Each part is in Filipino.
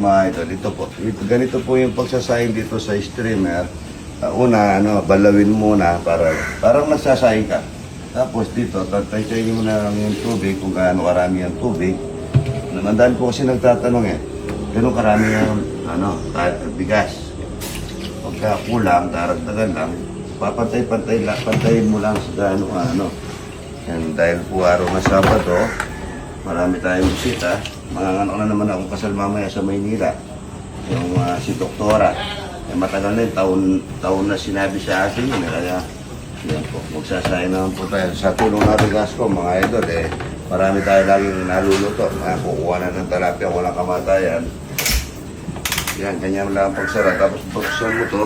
Mga idol, ganito po yung pagsasayang dito sa streamer. Una, balawin muna para parang nagsasayang ka. Tapos dito, tataytayin mo na lang yung tubig kung gaano karami yung tubig. Namandaan po kasi nagtatanong ganun karami yung bigas. Pagka kulang, daragdagan lang, pantayin mo lang sa gaano. And dahil po araw na Sabado, marami tayong bisita. Manganganak na naman akong kasal mamaya sa Maynila. Yung si Doktora. Matagal na yung taon na sinabi sa akin yun. Kaya yan po, magsasaya naman po tayo. Sa tulong natin Gasco, mga idol, marami tayo laging naluluto. Kukuha na ng talapia, walang kamatayan. Yan, ganyan lang ang pagsara. Tapos buksan mo to,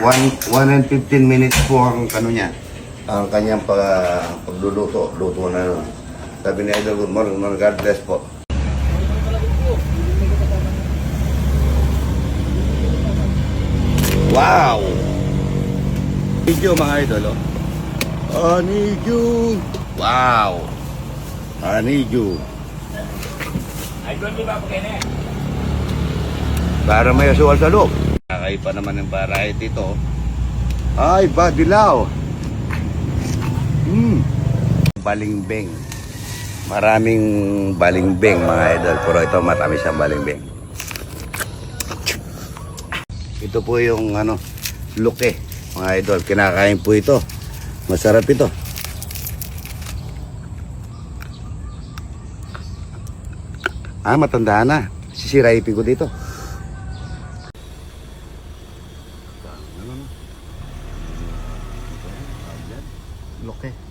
1 and 15 minutes po ang niya. Ang kanyang pagluluto. Luto na nun. Sabi ni Idol, good morning, God bless po. Wow! Video mga idol, Honeydew! Wow! Honeydew! Idol, di ba po kayo Para may asukal sa loob. Kakaiba naman yung variety ito. Ay, badilaw! Balimbing. Maraming balimbing mga idol. Pero ito matamis ang balimbing. Ito po yung luke mga idol. Kinakain po ito. Masarap ito. Matanda na. Sisira ipin ko dito.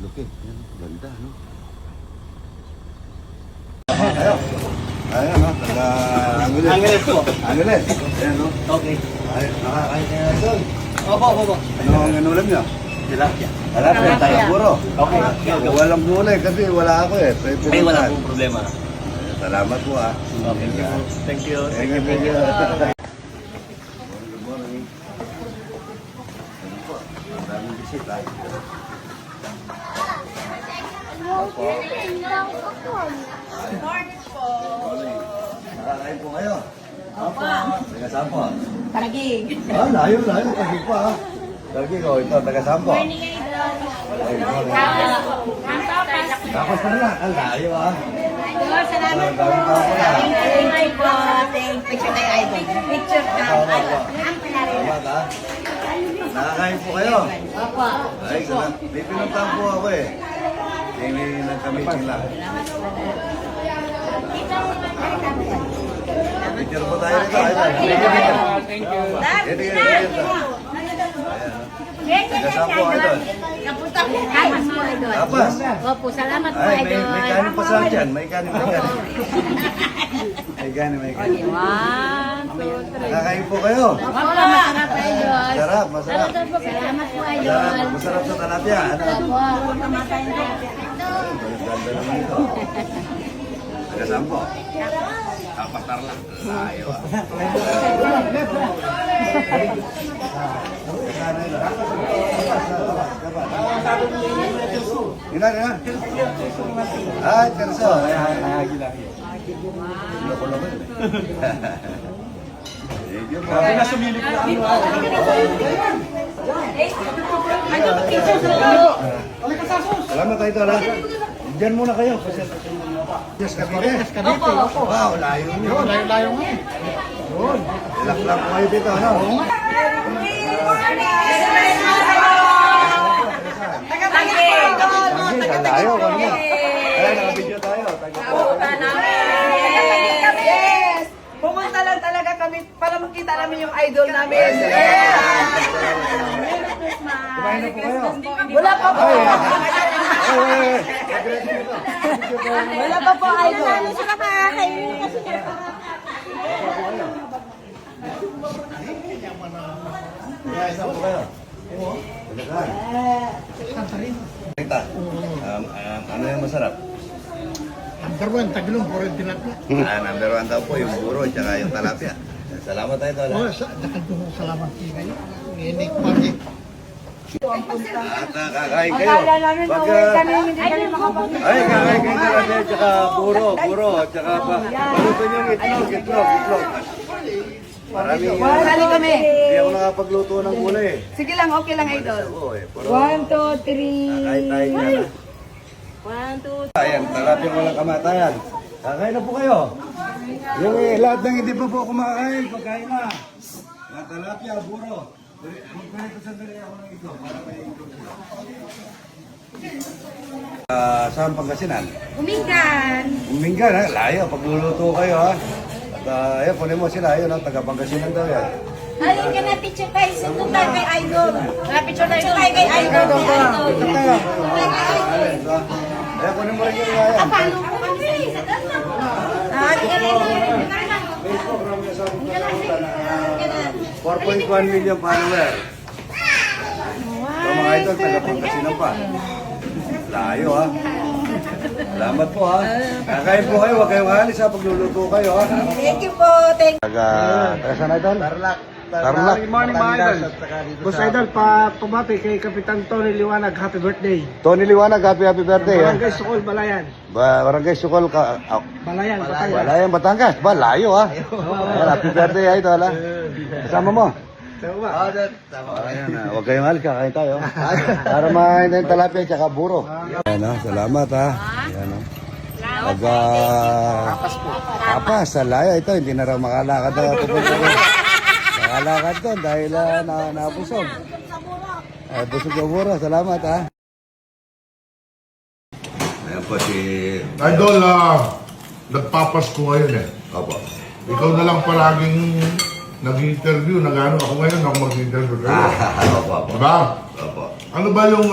Luke. Yan, ganda, no? Ayan, taga Angeles po. Angeles. Ayan, no? Okay. Ay, nakakain kayo na doon. Opo. Ano ang inulam niyo? Tilapia. Tilapia, tayo puro. Okay. Walang gulay kasi wala ako Ay, wala pong problema. Salamat po Okay. Thank you. Thank you. Good morning. Ang daming bisita. Nakakain po kayo? Opo. Taga saan po? Tagig. Layo. Tagig pa Tagig, ito, taga saan po? Tapos pa na, layo Salamat po. Picture tayo idol. Picture tayo. Salamat Nakakain po kayo? Opo. Ay, may pinuntahan po ako may nagka-meeting lang. Picture po tayo rito. Thank you. Taga-saan po, idol? Kapunta po. Kapas po, idol. Tapas. Opo, salamat po, Ay, idol. may kanin pa sa dyan. May kanin. May kanin. 1, 2, 3. Nakakain po kayo? Opo, masarap, idol. Masarap. Salamat po, idol. Masarap sa talapia. Opo, kamatayin po. Ganda naman ito. Taga-saan po? Kapatar lang. Layo Ilan? Ay, Terso. Loko-loko yun. Sabi na sumilip na Salamat tayo ito, Diyan muna kayo. Yes, Cavite. Opo. Wow, layo nyo. Layo nga. Ilak-lak po kayo dito, Layo, Ay, nakabidyo tayo. Yes! Pumunta lang talaga kami para makita namin yung idol namin. Kumain na po kayo. Wala pa po. Wala pa po idol. Ano siya makakainin kasi Isa po kayo. Ano yung masarap? Number 1, Tagilong, puro yung tilapia. Number 1 daw po yung buro at yung talapia. Salamat tayo ito. Salamat kayo. Inik pagi. At kakain kayo. akala namin kung kami hindi kami makapag- Ay, kakain kayo talapia at saka buro. At saka paluto nyo yung itlog. Marami Sali kami. Hindi ako nakapagluto ng gulay eh. Sige lang, okay lang, idol. Oo eh. Pero 1, 2, 3. kahit ka na. 1, 2, Ayan, talapia walang kamatayan. Kakain na po kayo. Yung lahat ng hindi pa po kumakain, pagkain na. Mga talapia, buro. Magkanito sandali ako ng ito para may intro sila. Saan Pangasinan? Umingan. Umingan ha, layo, pagluluto kayo ha. At ayan, kunin mo sila, ayun, taga Pangasinan daw yan. Ayun ka na picture tayo sa tumbay kay Idol. Picture tayo kay Idol. Ayan, kunin mo rin yung ayan. Paano ko kami? Facebook, marami sa akin na 4.1 million follower. So mga idol, taga Pangasinan pa. Layo ha. Salamat po ha. Kakain po kayo, huwag kayong alis ha, pagluluto kayo ha. Thank you po. Thank Taga saan idol? Tarlac. Tarlac. Good morning mga idol. Boss Idol, pabati kay Kapitan Tony Liwanag, happy birthday. Tony Liwanag, happy birthday ha. Barangay Sukol, Balayan. Barangay Sukol ka. Balayan, Batangas. Wala yung Batangas. Ba, layo ha. Ayan, happy birthday idol ha. Kasama mo. Ayan, huwag kayong alis, kakain tayo. Para makain tayong talapia at saka buro. Ayan ha, salamat ha. Ayan ha. Kapas, sa layo ito, hindi na raw makalakad na pupunta rin. Makalakad doon dahil nabusog. Busog yung buro, salamat ha. Ayan po si... Idol, nagpapasko ngayon eh. Opo. Ikaw na lang palaging nag-interview. Nag-ano ako ngayon, ako mag-interview kayo. Opo. Diba? Opo. Ano ba yung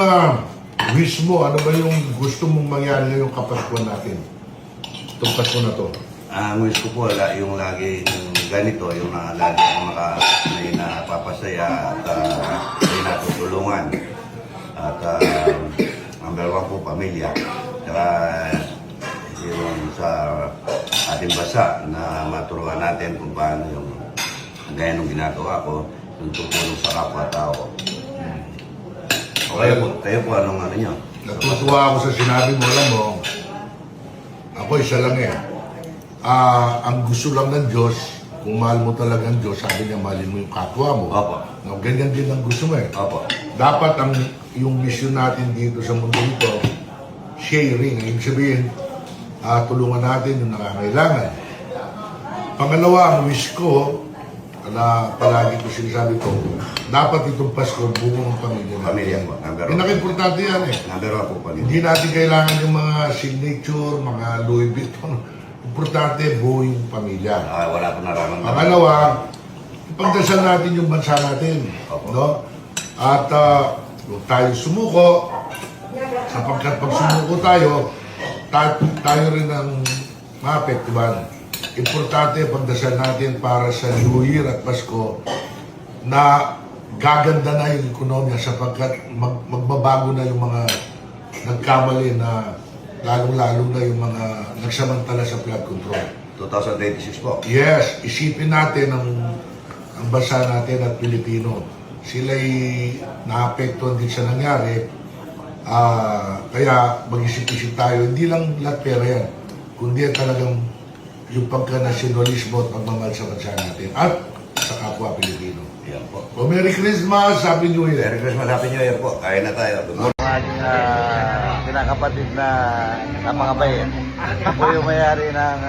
wish mo? Ano ba yung gusto mong mangyari ngayong kapaskuhan natin? Itong Pasko na to. Ang wish ko po, yung lagi yung ganito, yung lagi akong may napapasaya at may natutulungan. At number one po, pamilya. Saka yung sa ating bansa na maturuan natin kung paano yung gaya nung ginagawa ko, yung tutulong sa kapwa-tao. O kayo po, anong ano nyo? Natutuwa ako sa sinabi mo. Alam mo, ako isa lang eh. Ang gusto lang ng Diyos, kung mahal mo talaga ang Diyos, sabi niya, mahalin mo yung kapwa mo. Opo. No, ganyan din ang gusto mo eh. Opo. Dapat yung mission natin dito sa mundo ito, sharing. Ibig sabihin, tulungan natin yung nangangailangan. Pangalawa, ang wish ko, na palagi ko sinasabi ko, dapat itong Pasko, buong ang pamilya natin. Pamilya po, number one. Pinaka-importante yan eh. Number one po, pamilya. Hindi natin kailangan yung mga signature, mga Louis Vuitton. Importante, buo yung pamilya. Wala po nararamdaman. Pangalawa, ipagdasal natin yung bansa natin. No? At huwag tayo sumuko, sapagkat pag sumuko tayo, tayo rin ang maapektuhan. Importante pagdasal natin para sa New Year at Pasko na gaganda na yung ekonomiya sapagkat magbabago na yung mga nagkamali na lalong-lalo na yung mga nagsamantala sa flood control. 2026 po. Yes, isipin natin ang bansa natin at Pilipino. Sila'y naapektuhan din sa nangyari. Kaya mag-isip-isip tayo, hindi lang lahat pera yan, kundi talagang yung pagka-nationalismo at pagmamahal sa bansa natin at sa kapwa Pilipino. Yan po. O Merry Christmas, Happy New Year! Merry Christmas, Happy New Year po. Kain na tayo. Good morning. Aking kinakapatid na mga bayan. Po yung mayari ng...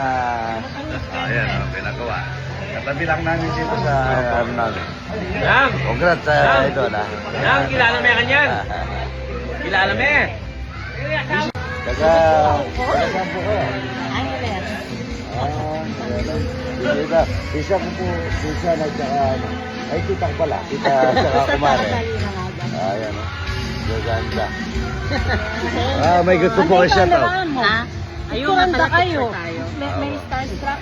ayan, pinagawa. Katabi lang namin dito sa Arnal. Yang! Congrats sa ito na. Yang, kilala mo yan yan. Kilala mo eh. Saan po kayo? Isa ko po, isa na tsaka ano. Ay, kita ko pala. Kita tsaka kumare. Ayan o. Gaganda. May gusto po kayo shout out. Ayun, ganda kayo. May starstruck.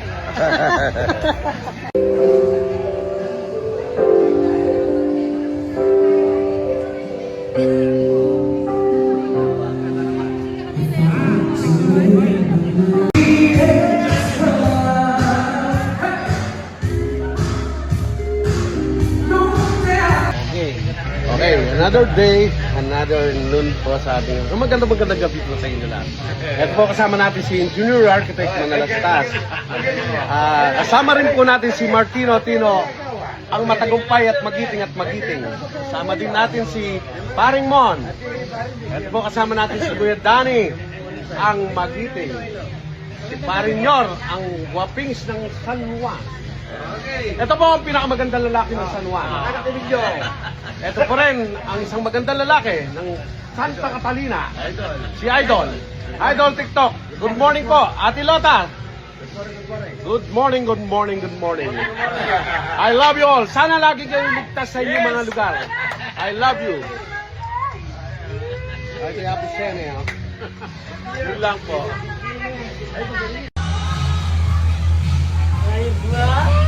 Okay, Another day, another noon po sa ating magandang gabi po sa inyo lahat. Ito po kasama natin si Junior Architect Manalastas. Kasama rin po natin si Martino Tino, ang matagumpay at magiting. Kasama din natin si Paring Mon. Ito po kasama natin si Kuya Danny, ang magiting. Si Paring Nyor, ang wapings ng San Juan. Ito po ang pinakamagandang lalaki ng San Juan. Ito po rin ang isang magandang lalaki ng Santa Catalina. Si Idol. Idol TikTok. Good morning po, Ate Lota. Good morning. I love you all. Sana lagi kayong ligtas sa inyong mga lugar. I love you. Ate Apo Sene. Yun lang po. Ay, bro.